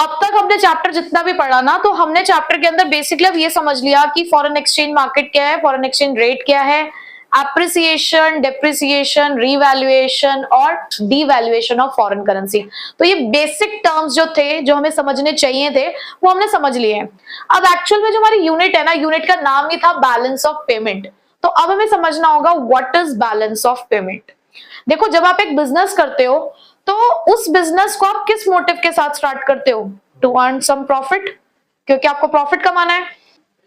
अब तक हमने चैप्टर जितना भी पढ़ा ना, तो हमने चैप्टर के अंदर बेसिकली अब ये समझ लिया कि फॉरेन एक्सचेंज मार्केट क्या है, फॉरेन एक्सचेंज रेट क्या है, एप्रिसिएशन, डेप्रिसिएशन, रीवैल्यूएशन और डीवैल्यूएशन ऑफ फॉरेन करेंसी। तो ये बेसिक टर्म्स जो थे, जो हमें समझने चाहिए थे, वो हमने समझ लिए हैं। अब एक्चुअल में जो हमारी यूनिट है ना, यूनिट का नाम ही था बैलेंस ऑफ पेमेंट। तो अब हमें समझना होगा what is balance of payment. देखो, जब आप एक बिजनेस करते हो तो उस बिजनेस को आप किस मोटिव के साथ स्टार्ट करते हो? टू अर्न सम प्रॉफिट, क्योंकि आपको प्रॉफिट कमाना है।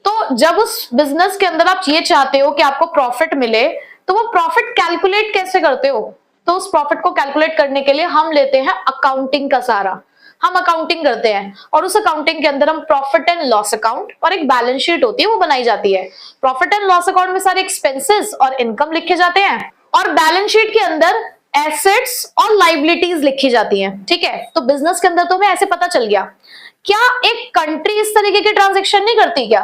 तो जब उस बिजनेस के अंदर आप ये चाहते हो कि आपको प्रॉफिट मिले, तो वो प्रॉफिट कैलकुलेट कैसे करते हो? तो उस प्रॉफिट को कैलकुलेट करने के लिए हम लेते हैं अकाउंटिंग का सहारा। हम अकाउंटिंग करते हैं और उस अकाउंटिंग के अंदर हम प्रॉफिट एंड लॉस अकाउंट और एक बैलेंस शीट होती है वो बनाई जाती है। प्रॉफिट एंड लॉस अकाउंट में सारे एक्सपेंसेस और इनकम लिखे जाते हैं और बैलेंस शीट के अंदर एसेट्स और लाइबिलिटीज लिखी जाती हैं। ठीक है, तो बिजनेस के अंदर तो हमें ऐसे पता चल गया। क्या एक कंट्री इस तरीके के ट्रांजेक्शन नहीं करती क्या?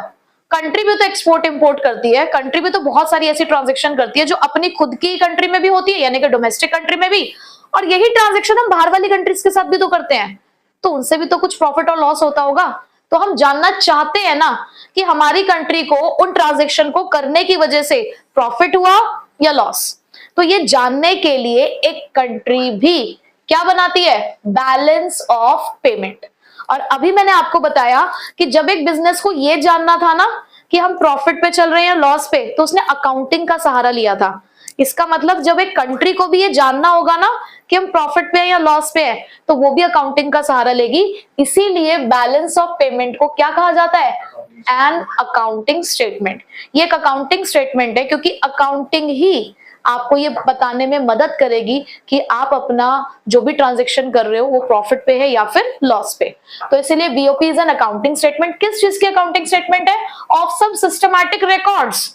कंट्री भी तो एक्सपोर्ट इंपोर्ट करती है, कंट्री भी तो बहुत सारी ऐसी ट्रांजेक्शन करती है जो अपनी खुद की कंट्री में भी होती है, यानी कि डोमेस्टिक कंट्री में भी, और यही ट्रांजेक्शन हम बाहर वाली कंट्रीज के साथ भी तो करते हैं। तो उनसे भी तो कुछ प्रॉफिट और लॉस होता होगा। तो हम जानना चाहते हैं ना कि हमारी कंट्री को उन ट्रांजेक्शन को करने की वजह से प्रॉफिट हुआ या लॉस। तो ये जानने के लिए एक कंट्री भी क्या बनाती है? Balance of payment. और अभी मैंने आपको बताया कि जब एक बिजनेस को ये जानना था ना कि हम प्रॉफिट पे चल रहे हैं लॉस पे, तो उसने अकाउंटिंग का सहारा लिया था। इसका मतलब जब एक कंट्री को भी ये जानना होगा ना कि हम प्रॉफिट पे हैं या लॉस पे हैं, तो वो भी अकाउंटिंग का सहारा लेगी। इसीलिए बैलेंस ऑफ पेमेंट को क्या कहा जाता है? N accounting statement. ये एक अकाउंटिंग स्टेटमेंट है क्योंकि अकाउंटिंग ही आपको ये बताने में मदद करेगी कि आप अपना जो भी ट्रांजैक्शन कर रहे हो वो प्रॉफिट पे है या फिर लॉस पे। तो इसीलिए BOP is an accounting statement. किस चीज की अकाउंटिंग स्टेटमेंट है? Of some systematic records.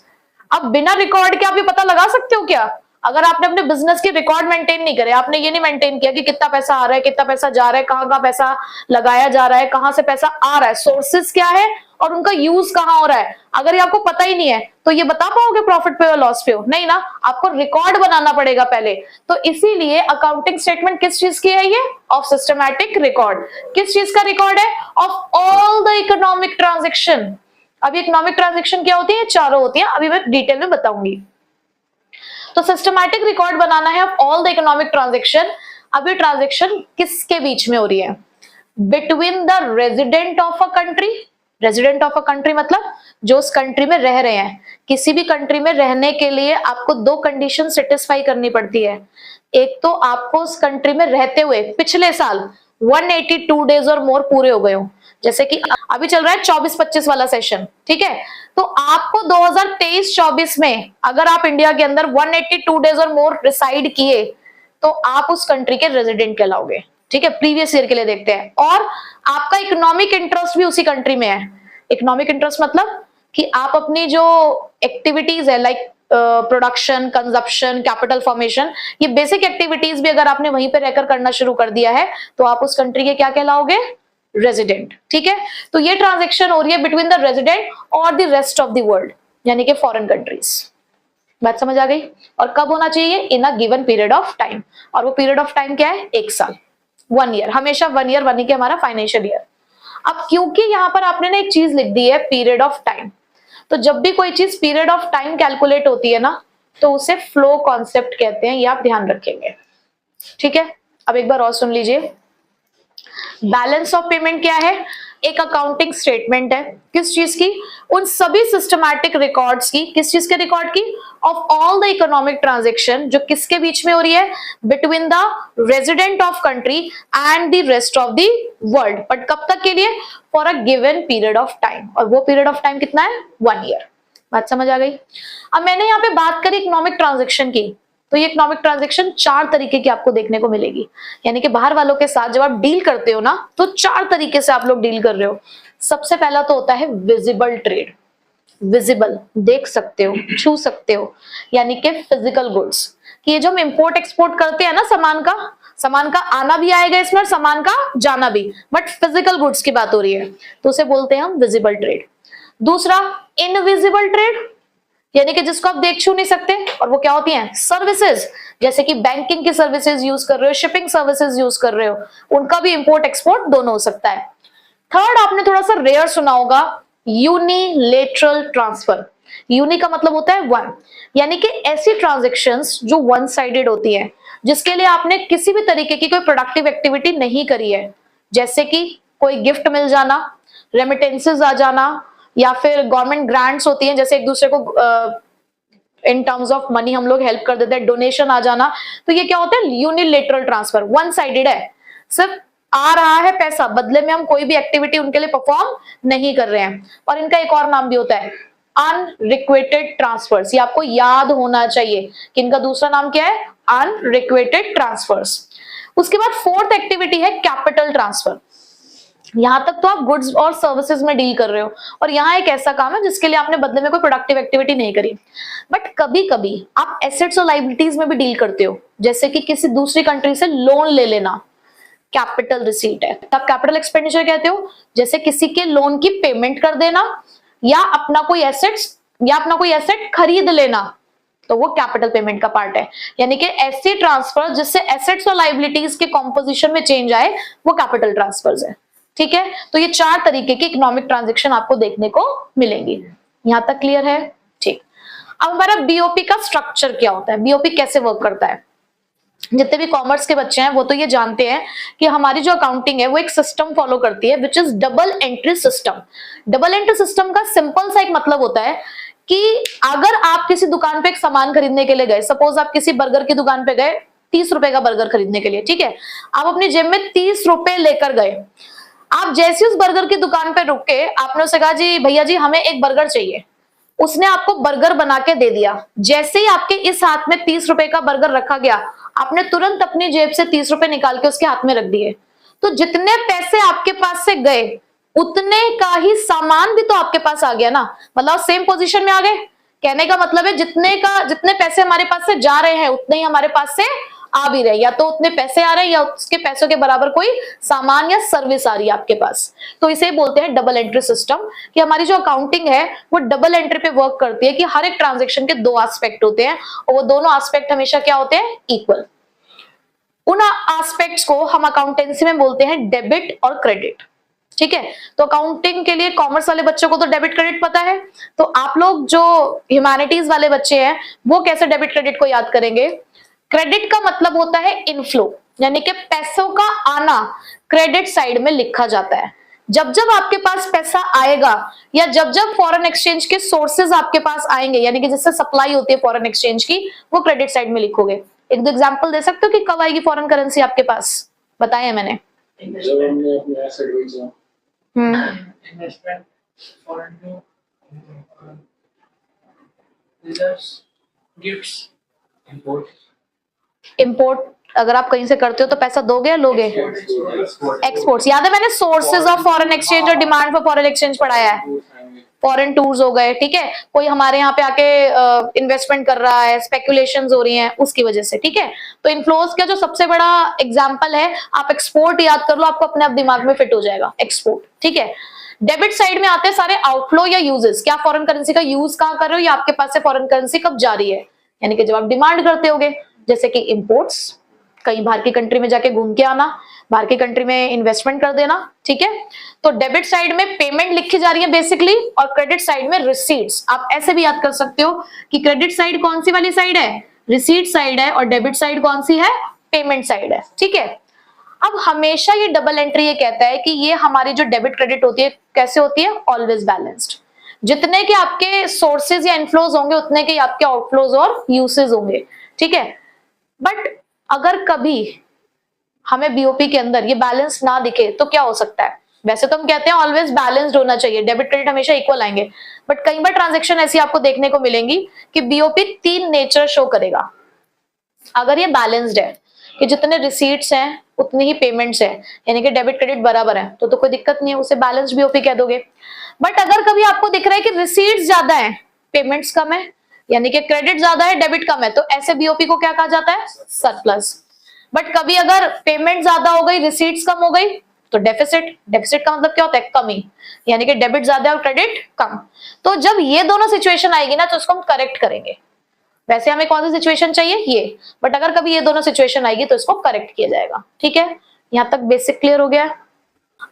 अब बिना रिकॉर्ड के आप ये पता लगा सकते हो क्या? अगर आपने अपने बिजनेस के रिकॉर्ड मेंटेन नहीं करे, आपने ये नहीं मेंटेन किया कि कितना पैसा आ रहा है, कितना पैसा जा रहा है, कहाँ कहाँ पैसा लगाया जा रहा है, कहाँ से पैसा आ रहा है, सोर्सेस क्या है और उनका यूज कहाँ हो रहा है, अगर ये आपको पता ही नहीं है तो ये बता पाओगे प्रॉफिट पे और लॉस पे हो? नहीं ना, आपको रिकॉर्ड बनाना पड़ेगा पहले। तो इसीलिए अकाउंटिंग स्टेटमेंट किस चीज की है? ये ऑफ सिस्टमैटिक रिकॉर्ड। किस चीज का रिकॉर्ड है? Of all the economic transaction. अभी इकोनॉमिक ट्रांजेक्शन क्या होती है? चारों होती है, अभी मैं डिटेल में बताऊंगी। तो सिस्टमैटिक रिकॉर्ड बनाना है of all the economic transaction. अभी ट्रांजेक्शन किसके बीच में हो रही है? Between the resident of a country. Resident of a country मतलब जो उस कंट्री में रह रहे हैं। किसी भी कंट्री में रहने के लिए आपको दो कंडीशन सेटिस्फाई करनी पड़ती है। एक तो आपको उस कंट्री में रहते हुए पिछले साल 182 डेज और मोर पूरे हो गए हो, जैसे कि अभी चल रहा है 24-25 वाला सेशन। ठीक है, तो आपको 2023-24 में अगर आप इंडिया के अंदर 182 डेज और मोर रिसाइड किए तो आप उस कंट्री के रेजिडेंट कहलाओगे। ठीक है, प्रीवियस ईयर के लिए देखते हैं। और आपका इकोनॉमिक इंटरेस्ट भी उसी कंट्री में है। इकोनॉमिक इंटरेस्ट मतलब कि आप अपनी जो एक्टिविटीज है like production, consumption, capital formation, ये बेसिक एक्टिविटीज भी अगर आपने वहीं पे रहकर करना शुरू कर दिया है तो आप उस कंट्री के क्या कहलाओगे? रेजिडेंट। ठीक है, तो ये ट्रांजेक्शन हो रही है बिटवीन द रेजिडेंट और the rest of the world, यानी कि फॉरेन कंट्रीज। बात समझ आ गई? और कब होना चाहिए? In a given period of time. और वो पीरियड ऑफ टाइम क्या है? 1 साल, 1 ईयर। हमेशा 1 ईयर बनी के हमारा फाइनेंशियल ईयर। अब क्योंकि यहां पर आपने ना एक चीज लिख दी है पीरियड ऑफ टाइम, तो जब भी कोई चीज पीरियड ऑफ टाइम कैलकुलेट होती है ना तो उसे फ्लो कॉन्सेप्ट कहते हैं, ये आप ध्यान रखेंगे। ठीक है, अब एक बार और सुन लीजिए। बैलेंस ऑफ पेमेंट क्या है? एक अकाउंटिंग स्टेटमेंट है। किस चीज की? उन सभी सिस्टमैटिक रिकॉर्ड्स की। किस चीज के रिकॉर्ड की? Of all the economic transaction, जो किसके बीच में हो रही है? Between the resident of country and the rest of the world. But कब तक के लिए? For a given period of time. और वो पीरियड ऑफ टाइम कितना है? 1 ईयर। बात समझ आ गई? अब मैंने यहाँ पे बात करी इकोनॉमिक ट्रांजेक्शन की, तो ये इकोनॉमिक ट्रांजेक्शन 4 तरीके की आपको देखने को मिलेगी। यानी कि बाहर वालों के साथ जब आप डील करते हो ना तो 4 तरीके से आप लोग डील कर रहे हो। सबसे पहला तो होता है विजिबल ट्रेड। विजिबल, देख सकते हो, छू सकते हो, यानी कि फिजिकल गुड्स। कि ये जो हम इंपोर्ट एक्सपोर्ट करते हैं ना सामान का आना भी आएगा इसमें और सामान का जाना भी, बट फिजिकल गुड्स की बात हो रही है तो उसे बोलते हैं हम विजिबल ट्रेड। दूसरा इनविजिबल ट्रेड, यानी कि जिसको आप देख छू नहीं सकते, और वो क्या होती हैं? सर्विसेज, जैसे कि बैंकिंग की सर्विसेज यूज कर रहे हो, शिपिंग सर्विसेज यूज कर रहे हो, उनका भी इंपोर्ट एक्सपोर्ट दोनों हो सकता है। थर्ड आपने थोड़ा सा रेयर सुना होगा, यूनिलेटरल ट्रांसफर। यूनि का मतलब होता है वन, यानी कि ऐसी ट्रांजैक्शंस जो वन साइडेड होती है, जिसके लिए आपने किसी भी तरीके की कोई प्रोडक्टिव एक्टिविटी नहीं करी है, जैसे कि कोई गिफ्ट मिल जाना, रेमिटेंसेस आ जाना, या फिर गवर्नमेंट ग्रांट्स होती हैं, जैसे एक दूसरे को इन टर्म्स ऑफ मनी हम लोग हेल्प कर देते हैं, डोनेशन आ जाना। तो ये क्या होता है? यूनिलेटरल ट्रांसफर, वन साइडेड है, सिर्फ आ रहा है पैसा, बदले में हम कोई भी एक्टिविटी उनके लिए परफॉर्म नहीं कर रहे हैं। और इनका एक और नाम भी होता है अनरिक्वेटेड ट्रांसफर्स। ये आपको याद होना चाहिए कि इनका दूसरा नाम क्या है? Unrequited transfers. उसके बाद फोर्थ एक्टिविटी है कैपिटल ट्रांसफर। यहां तक तो आप गुड्स और सर्विसेज में डील कर रहे हो, और यहाँ एक ऐसा काम है जिसके लिए आपने बदले में कोई प्रोडक्टिव एक्टिविटी नहीं करी। बट कभी कभी आप एसेट्स और लायबिलिटीज में भी डील करते हो, जैसे कि किसी दूसरी कंट्री से लोन ले लेना, कैपिटल रिसीट है। आप कैपिटल एक्सपेंडिचर कहते हो, जैसे किसी के लोन की पेमेंट कर देना, या अपना कोई एसेट खरीद लेना, तो वो कैपिटल पेमेंट का पार्ट है। यानी कि ऐसे ट्रांसफर जिससे एसेट्स और लायबिलिटीज के कॉम्पोजिशन में चेंज आए, वो कैपिटल ट्रांसफर्स है। ठीक है, तो ये चार तरीके की इकोनॉमिक ट्रांजैक्शन आपको देखने को मिलेंगी। यहां तक क्लियर है? ठीक। अब हमारा बीओपी का स्ट्रक्चर क्या होता है, बीओपी कैसे वर्क करता है? जितने भी कॉमर्स के बच्चे हैं वो तो ये जानते हैं कि हमारी जो अकाउंटिंग है वो एक सिस्टम फॉलो करती है, which is double entry system. Double entry system का सिंपल सा एक मतलब होता है कि अगर आप किसी दुकान पे एक सामान खरीदने के लिए गए, सपोज आप किसी बर्गर की दुकान पे गए 30 रुपए का बर्गर खरीदने के लिए, ठीक है, आप अपनी जेब में 30 रुपए लेकर गए। आप जैसे उस बर्गर की दुकान पे रुके, आपने उसे कहा जी भैया जी हमें एक बर्गर चाहिए, उसने आपको बर्गर बना के दे दिया। जैसे ही आपके इस हाथ में 30 रुपए का बर्गर रखा गया, आपने तुरंत अपनी जेब से 30 रुपए निकाल के उसके हाथ में रख दिए। तो जितने पैसे आपके पास से गए, उतने का ही सामान भी तो आपके पास आ गया ना, मतलब सेम पोजीशन में आ गए। कहने का मतलब है जितने पैसे हमारे पास से जा रहे हैं, उतने ही हमारे पास से आ भी रहे, या तो उतने पैसे आ रहे हैं या उसके पैसों के बराबर कोई सामान या सर्विस आ रही है आपके पास। तो इसे बोलते हैं डबल एंट्री सिस्टम, कि हमारी जो अकाउंटिंग है वो डबल एंट्री पे वर्क करती है, कि हर एक ट्रांजैक्शन के दो एस्पेक्ट होते हैं, और वो दोनों एस्पेक्ट हमेशा क्या होते हैं? इक्वल। उन एस्पेक्ट्स को हम अकाउंटेंसी में बोलते हैं डेबिट और क्रेडिट। ठीक है, तो अकाउंटिंग के लिए कॉमर्स वाले बच्चों को तो डेबिट क्रेडिट पता है, तो आप लोग जो ह्यूमैनिटीज वाले बच्चे हैं वो कैसे डेबिट क्रेडिट को याद करेंगे? क्रेडिट का मतलब होता है इनफ्लो, यानी कि पैसों का आना क्रेडिट साइड में लिखा जाता है। जब जब आपके पास पैसा आएगा, या जब जब फॉरेन एक्सचेंज के सोर्सेज आपके पास आएंगे, यानी कि जिससे सप्लाई होती है फॉरेन एक्सचेंज की, वो क्रेडिट साइड में लिखोगे। एक दो एग्जांपल दे सकते हो कि कब आएगी फॉरेन करेंसी आपके पास? बताया मैंने। जब हमने अपने एसेट बेचा, investment foreign reserves, gifts, import अगर आप कहीं से करते हो तो पैसा दोगे या लोगे? एक्सपोर्ट्स। याद है मैंने सोर्सेज ऑफ फॉरेन एक्सचेंज और डिमांड फॉर फॉरेन एक्सचेंज पढ़ाया है। फॉरेन टूर्स हो गए, ठीक है, कोई हमारे यहाँ पे आके इन्वेस्टमेंट कर रहा है, स्पेकुलेशंस हो रही हैं उसकी वजह से, ठीक है। तो इनफ्लोज का जो सबसे बड़ा एग्जांपल है, आप एक्सपोर्ट याद कर लो, आपको अपने आप दिमाग में फिट हो जाएगा एक्सपोर्ट, ठीक है। डेबिट साइड में आते हैं सारे आउटफ्लो या यूजेस, क्या फॉरेन करेंसी का यूज कहाँ कर रहे हो, या आपके पास से फॉरेन करेंसी कब जा रही है, यानी कि जब आप डिमांड करते होगे, जैसे कि इंपोर्ट्स, कहीं बाहर की कंट्री में जाके घूम के आना, बाहर की कंट्री में इन्वेस्टमेंट कर देना, ठीक है। तो डेबिट साइड में पेमेंट लिखी जा रही है बेसिकली, और क्रेडिट साइड में रिसीट्स। आप ऐसे भी याद कर सकते हो कि क्रेडिट साइड कौन सी वाली साइड है? रिसीट साइड है, और डेबिट साइड कौन सी है? पेमेंट साइड है, ठीक है। अब हमेशा ये डबल एंट्री ये कहता है कि ये हमारी जो डेबिट क्रेडिट होती है कैसे होती है? Always balanced. जितने के आपके सोर्सेज या इनफ्लोज होंगे, उतने के आपके आउटफ्लोज और यूसेज होंगे, ठीक है। बट अगर कभी हमें बीओपी के अंदर ये बैलेंस ना दिखे तो क्या हो सकता है? वैसे तो हम कहते हैं ऑलवेज बैलेंस्ड होना चाहिए, डेबिट क्रेडिट हमेशा इक्वल आएंगे, बट कई बार ट्रांजैक्शन ऐसी आपको देखने को मिलेंगी कि बीओपी 3 नेचर शो करेगा। अगर ये बैलेंस्ड है कि जितने रिसीट्स हैं उतनी ही पेमेंट्स है, यानी कि डेबिट क्रेडिट बराबर है, तो कोई दिक्कत नहीं है, उसे बैलेंस्ड बीओपी कह दोगे। बट अगर कभी आपको दिख रहा है कि रिसीट्स ज्यादा है, पेमेंट्स कम है, यानी कि क्रेडिट ज्यादा है, डेबिट कम है, तो ऐसे बीओपी को क्या कहा जाता है? सरप्लस। बट कभी अगर पेमेंट ज्यादा हो गई, रिसीट्स कम हो गई, तो डेफिसिट, डेफिसिट का मतलब क्या होता है? कमी, यानी कि डेबिट ज्यादा और क्रेडिट कम। तो जब ये दोनों सिचुएशन आएगी ना तो उसको हम करेक्ट करेंगे। वैसे हमें कौन सी सिचुएशन चाहिए? ये, बट अगर कभी ये दोनों सिचुएशन आएगी तो इसको करेक्ट किया जाएगा। ठीक है, यहां तक बेसिक क्लियर हो गया।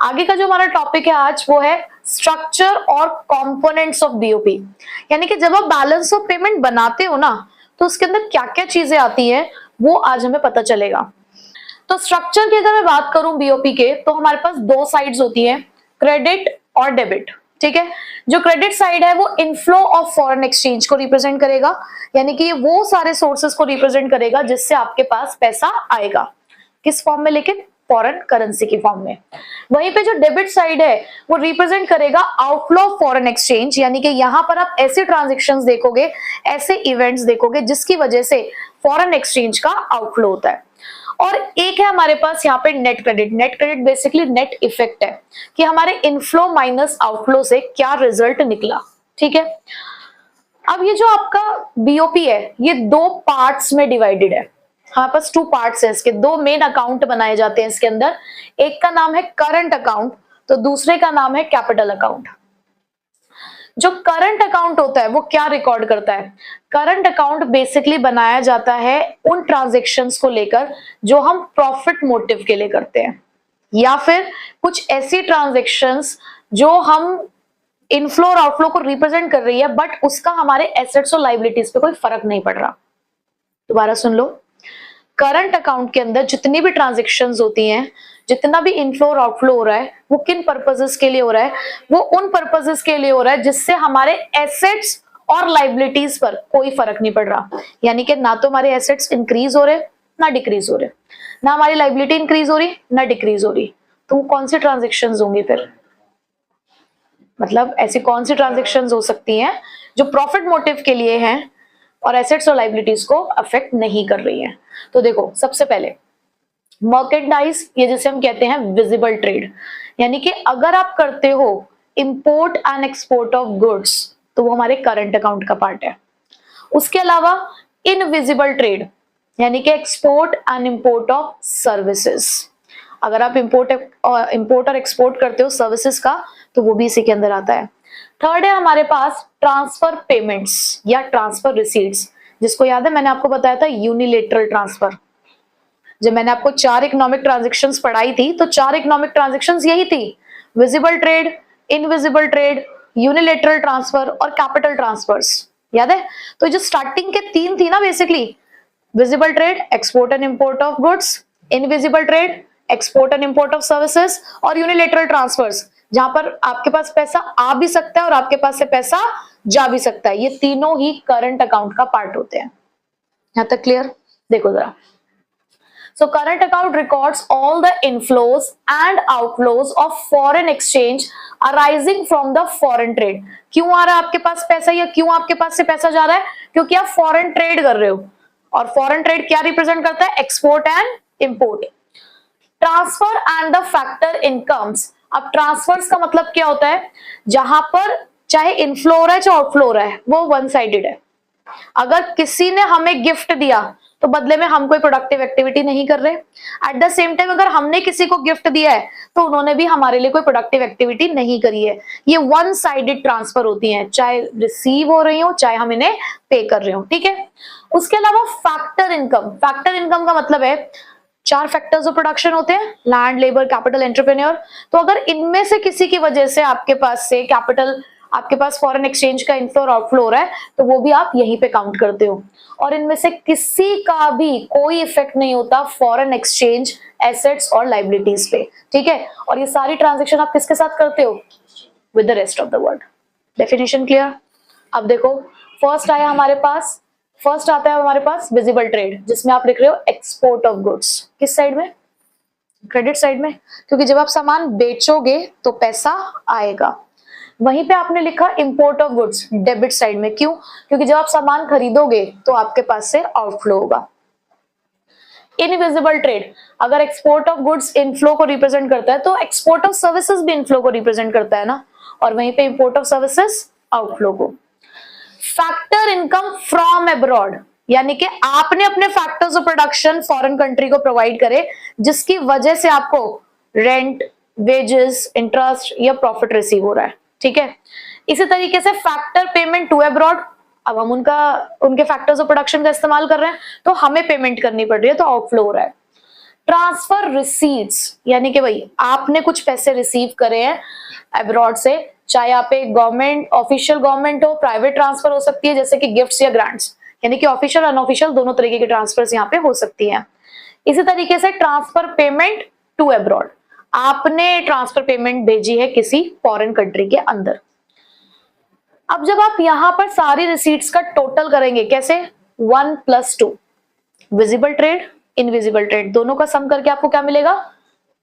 आगे का जो हमारा टॉपिक है आज वो है स्ट्रक्चर और कंपोनेंट्स ऑफ बीओपी, यानी कि जब आप बैलेंस ऑफ पेमेंट बनाते हो ना तो उसके अंदर क्या क्या चीजें आती है वो आज हमें पता चलेगा। तो स्ट्रक्चर की अगर मैं बात करूं बीओपी के, तो हमारे पास दो साइड्स होती है, क्रेडिट और डेबिट। ठीक है, जो क्रेडिट साइड है वो इनफ्लो ऑफ फॉरेन एक्सचेंज को रिप्रेजेंट करेगा, यानी कि वो सारे सोर्सेस को रिप्रेजेंट करेगा जिससे आपके पास पैसा आएगा। किस फॉर्म में? लेकिन फॉरेन करेंसी की फॉर्म में। वहीं पे जो डेबिट साइड है वो रिप्रेजेंट करेगा आउटफ्लो ऑफ फॉरेन एक्सचेंज, यानी कि यहां पर आप ऐसे ट्रांजैक्शंस देखोगे, ऐसे इवेंट्स देखोगे जिसकी वजह से फॉरेन एक्सचेंज का आउटफ्लो होता है। और एक है हमारे पास यहाँ पे net credit. Net credit basically net effect है कि हमारे इनफ्लो माइनस आउटफ्लो से क्या रिजल्ट निकला। ठीक है, अब ये जो आपका बीओपी है ये दो पार्ट्स में डिवाइडेड है। हमारे पास टू पार्ट्स है, इसके दो मेन अकाउंट बनाए जाते हैं इसके अंदर। एक का नाम है करंट अकाउंट, तो दूसरे का नाम है कैपिटल अकाउंट। जो करंट अकाउंट होता है वो क्या रिकॉर्ड करता है? करंट अकाउंट बेसिकली बनाया जाता है उन ट्रांजैक्शंस को लेकर जो हम प्रॉफिट मोटिव के लिए करते हैं, या फिर कुछ ऐसी ट्रांजैक्शंस जो हम इनफ्लो और आउटफ्लो को रिप्रेजेंट कर रही है बट उसका हमारे एसेट्स और लायबिलिटीज पे कोई फर्क नहीं पड़ रहा। दोबारा सुन लो, करंट अकाउंट के अंदर जितनी भी ट्रांजैक्शंस होती हैं, जितना भी इनफ्लो और आउटफ्लो हो रहा है वो किन पर्पसेस के लिए हो रहा है? वो उन पर्पसेस के लिए हो रहा है जिससे हमारे एसेट्स और लायबिलिटीज पर कोई फर्क नहीं पड़ रहा। यानी कि ना तो हमारे एसेट्स इंक्रीज हो रहे ना डिक्रीज हो रहे, ना हमारी लायबिलिटी इंक्रीज हो रही ना डिक्रीज हो रही। तो कौन सी ट्रांजैक्शंस होंगी फिर? मतलब ऐसी कौन सी ट्रांजैक्शंस हो सकती हैं जो प्रॉफिट मोटिव के लिए हैं और एसेट्स और लायबिलिटीज को अफेक्ट नहीं कर रही है? तो देखो, सबसे पहले मर्केंडाइज, ये जिसे हम कहते हैं विजिबल ट्रेड, यानी कि अगर आप करते हो import and export of goods तो वो हमारे करंट अकाउंट का पार्ट है। उसके अलावा इनविजिबल ट्रेड, यानी कि export and import of services, अगर आप इंपोर्ट और एक्सपोर्ट करते हो सर्विसेज का तो वो भी इसी के अंदर आता है। थर्ड है हमारे पास ट्रांसफर पेमेंट्स या ट्रांसफर रिसीट्स, जिसको याद है मैंने आपको बताया था यूनिलेटरल ट्रांसफर। जब मैंने आपको 4 इकोनॉमिक ट्रांजैक्शंस पढ़ाई थी तो 4 इकोनॉमिक ट्रांजैक्शंस यही थी, visible trade, invisible trade, unilateral transfer और कैपिटल ट्रांसफर्स। याद है? तो जो स्टार्टिंग के 3 थी ना basically, visible trade export and import of goods, invisible trade export and import of services, और यूनिलेटरल ट्रांसफर्स जहां पर आपके पास पैसा आ भी सकता है और आपके पास से पैसा जा भी सकता है। ये तीनों ही करंट अकाउंट का पार्ट होते हैं। यहां तक क्लियर? देखो जरा, so current account records all the inflows and outflows of foreign exchange arising from the foreign trade। क्यों आ रहा है आपके पास पैसा या क्यों आपके पास से पैसा जा रहा है? क्योंकि आप फॉरेन ट्रेड कर रहे हो, और फॉरेन ट्रेड क्या रिप्रेजेंट करता है? Export and import. Transfer and the factor incomes, अब ट्रांसफर्स का मतलब क्या होता है? जहां पर चाहे इनफ्लो हो रहा है चाहे आउटफ्लो हो रहा है वो वन साइडेड है। अगर किसी ने हमें गिफ्ट दिया तो बदले में हम कोई प्रोडक्टिव एक्टिविटी नहीं कर रहे। एट द सेम टाइम अगर हमने किसी को गिफ्ट दिया है तो उन्होंने भी हमारे लिए कोई प्रोडक्टिव एक्टिविटी नहीं करी है। ये वन साइडेड ट्रांसफर होती हैं, चाहे रिसीव हो रही हो चाहे हम इन्हें पे कर रहे हो। ठीक है, उसके अलावा फैक्टर इनकम, फैक्टर इनकम का मतलब है 4 फैक्टर्स ऑफ प्रोडक्शन होते हैं, लैंड, लेबर, कैपिटल, एंटरप्रेन्योर। तो अगर इनमें से किसी की वजह से आपके पास से कैपिटल, आपके पास फॉरेन एक्सचेंज का इनफ्लो और आउटफ्लो हो रहा है तो वो भी आप यहीं पे काउंट करते हो। और इनमें से किसी का भी कोई इफेक्ट नहीं होता फॉरेन एक्सचेंज एसेट्स और लायबिलिटीज पे। ठीक है, और ये सारी ट्रांजैक्शन आप किसके साथ करते हो? With the rest of the world. Definition clear? अब देखो, फर्स्ट आता है हमारे पास विजिबल ट्रेड, जिसमें आप लिख रहे हो एक्सपोर्ट ऑफ गुड्स। किस साइड में? क्रेडिट साइड में, क्योंकि जब आप सामान बेचोगे तो पैसा आएगा। वहीं पे आपने लिखा import of goods debit side में। क्यों? क्योंकि जब आप सामान खरीदोगे तो आपके पास से आउटफ्लो होगा। इनविजिबल ट्रेड, अगर एक्सपोर्ट ऑफ गुड्स इनफ्लो को रिप्रेजेंट करता है तो एक्सपोर्ट ऑफ सर्विसेज भी इनफ्लो को रिप्रेजेंट करता है ना, और वहीं पे इंपोर्ट ऑफ सर्विसेज आउटफ्लो को। फैक्टर इनकम फ्रॉम अब्रॉड, यानी कि आपने अपने factors of production foreign country को प्रोवाइड करे जिसकी वजह से आपको रेंट, वेजेस, इंटरेस्ट या प्रॉफिट रिसीव हो रहा है, ठीक है। इसी तरीके से फैक्टर पेमेंट टू अब्रॉड, अब हम उनके फैक्टर्स ऑफ प्रोडक्शन का इस्तेमाल कर रहे हैं तो हमें पेमेंट करनी पड़ रही है, तो आउटफ्लो हो रहा है। ट्रांसफर रिसीट्स, यानी कि भाई आपने कुछ पैसे रिसीव करे हैं अब्रॉड से, चाहे आप एक गवर्नमेंट, ऑफिशियल गवर्नमेंट हो, प्राइवेट ट्रांसफर हो सकती है जैसे कि गिफ्ट्स या ग्रांट्स, यानी कि ऑफिशियल अनऑफिशियल दोनों तरीके के ट्रांसफर्स यहाँ पे हो सकती हैं। इसी तरीके से ट्रांसफर पेमेंट टू अब्रॉड, आपने ट्रांसफर पेमेंट भेजी है किसी फॉरेन कंट्री के अंदर। अब जब आप यहां पर सारी रिसीट्स का टोटल करेंगे, कैसे, 1 + 2, विजिबल ट्रेड, इनविजिबल ट्रेड, दोनों का सम करके आपको क्या मिलेगा,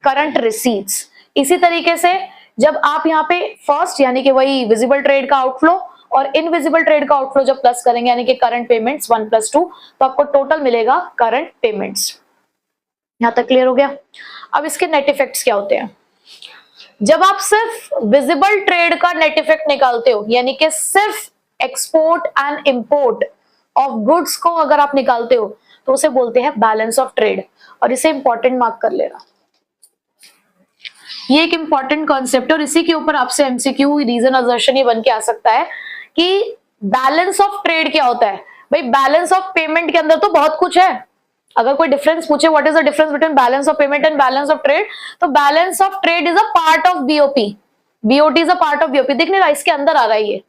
करंट रिसीट्स। इसी तरीके से जब आप यहाँ पे फर्स्ट यानी कि वही विजिबल ट्रेड का आउटफ्लो और इनविजिबल ट्रेड का आउटफ्लो जब प्लस करेंगे यानी कि करंट पेमेंट्स 1 + 2, तो आपको टोटल मिलेगा करंट पेमेंट्स। यहां तक क्लियर हो गया। अब इसके नेट इफेक्ट्स क्या होते हैं। जब आप सिर्फ विजिबल ट्रेड का नेट इफेक्ट निकालते हो, यानी कि सिर्फ export and import of goods को अगर आप निकालते हो तो उसे बोलते हैं बैलेंस ऑफ ट्रेड, और इसे इंपॉर्टेंट मार्क कर लेना। ये एक इंपॉर्टेंट कॉन्सेप्ट है और इसी के ऊपर आपसे एमसीक्यू रीजन असर्शन ये बन के आ सकता है कि बैलेंस ऑफ ट्रेड क्या होता है। भाई बैलेंस ऑफ पेमेंट के अंदर तो बहुत कुछ है, अगर कोई डिफरेंस पूछे what is the difference between balance of payment and balance of trade, तो balance of trade is a part of BOP, BOT is a part of BOP. देखने का इसके अंदर आ रहा है, ये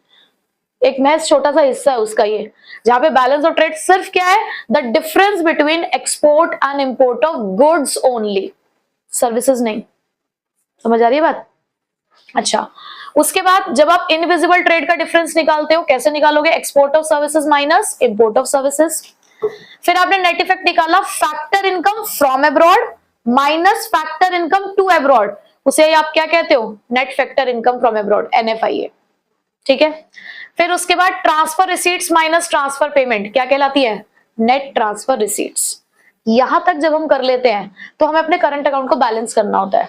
एक महज छोटा सा हिस्सा है उसका, ये जहां पे बैलेंस ऑफ ट्रेड सिर्फ क्या है, the difference between export and import of goods only, services नहीं। समझ आ रही है बात। अच्छा, उसके बाद जब आप इनविजिबल ट्रेड का डिफरेंस निकालते हो, कैसे निकालोगे, export of services minus import of services. फिर आपने नेट इफेक्ट निकाला, factor income from abroad minus factor income to abroad, उसे आप क्या कहते हो, net factor income from abroad, NFIA, ठीक है। फिर उसके बाद transfer receipts minus transfer payment क्या कहलाती है, नेट ट्रांसफर रिसीट्स। यहां तक जब हम कर लेते हैं तो हमें अपने करंट अकाउंट को बैलेंस करना होता है।